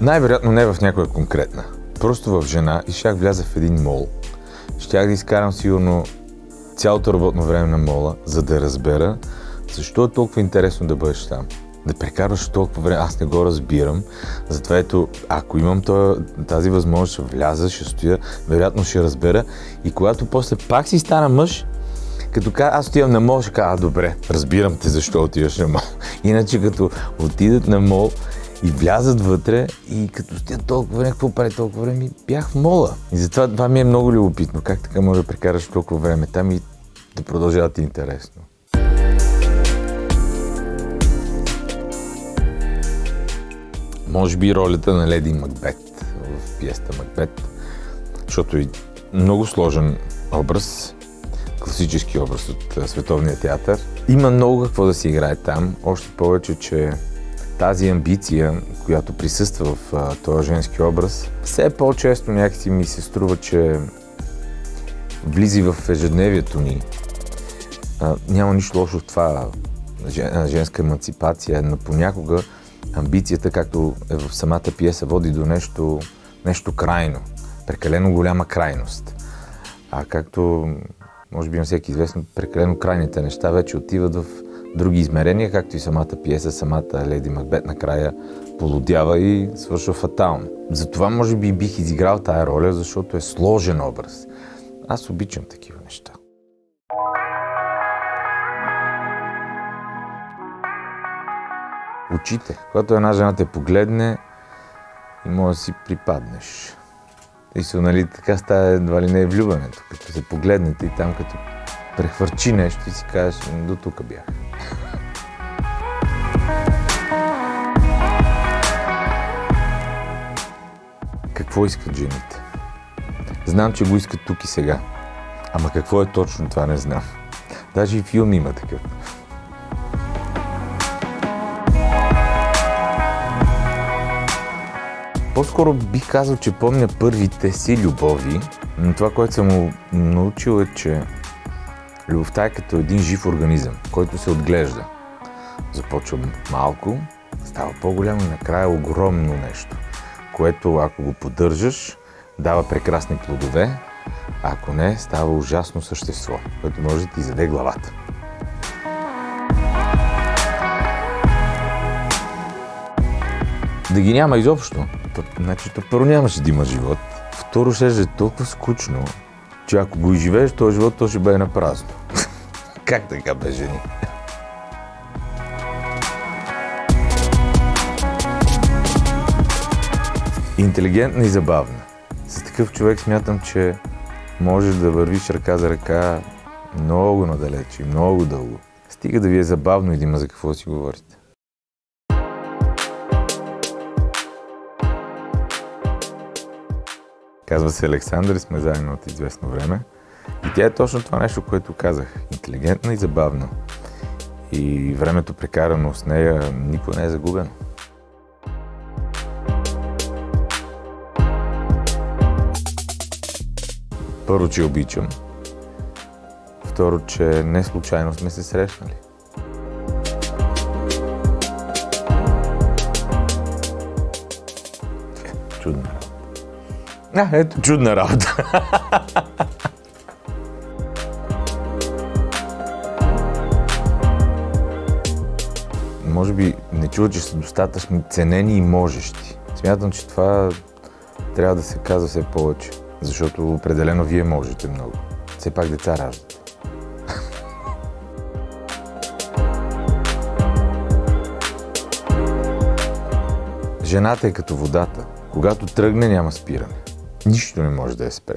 Най-вероятно не в някоя конкретна. Просто в жена и щях вляза в един мол. Щях да изкарам сигурно цялото работно време на мола, за да разбера защо е толкова интересно да бъдеш там. Да прекарваш толкова време, аз не го разбирам. Затова ето, ако имам тази възможност, ще вляза, ще стоя, вероятно ще разбера. И когато после пак си стана мъж, като аз отивам на мол, ще кажа, добре, разбирам те защо отиваш на мол. Иначе като отидат на мол и влязат вътре и като стоят толкова време, какво прави толкова време, бях в мола. И затова това ми е много любопитно. Как така може да прекараш толкова време там и да продължава ти интересно. Може би ролята на Леди Макбет в пиесата Макбет, защото е много сложен образ, класически образ от световния театър. Има много какво да се играе там, още повече, че тази амбиция, която присъства в този женски образ, все по-често някакси ми се струва, че влиза в ежедневието ни. Няма нищо лошо в това, женска еманципация, но понякога амбицията, както е в самата пиеса, води до нещо крайно, прекалено голяма крайност. А както може би на всеки известно, прекалено крайните неща вече отиват в други измерения, както и самата пиеса, самата Леди Макбет накрая полудява и свършва фатално. Затова може би бих изиграл тая роля, защото е сложен образ. Аз обичам такива неща. Очите. Когато една жена те погледне и може да си припаднеш. И се, нали, така става едва ли не е влюбването, като се погледнете и там като прехвърчи нещо и си кажеш, до тук бях. Какво искат жените? Знам, че го искат тук и сега. Ама какво е точно това, не знам. Даже и филм има такъв. По-скоро бих казал, че помня първите си любови, но това, което съм научил е, че любовта е като един жив организъм, който се отглежда. Започва малко, става по-голямо и накрая огромно нещо, което ако го поддържаш, дава прекрасни плодове, а ако не, става ужасно същество, което може да ти изяде главата. Да ги няма изобщо. Значи, първо нямаше да има живот. Второ, ще е толкова скучно, че ако го изживееш този живот, то ще бъде на празно. Как така бе, жени? Интелигентна и забавна. С такъв човек смятам, че можеш да вървиш ръка за ръка много надалеч и много дълго. Стига да ви е забавно и да има за какво да си говорите. Казва се Александър и сме заедно от известно време. И тя е точно това нещо, което казах. Интелигентна и забавна. И времето прекарано с нея никога не е загубено. Първо, че обичам. Второ, че не случайно сме се срещнали. Чудна работа. Ето, чудна работа. Може би не чува, че са достатъчно ценени и можещи. Смятам, че това трябва да се казва все повече, защото определено вие можете много. Все пак деца раждате. Жената е като водата. Когато тръгне, няма спиране. Нищо не може да я спре.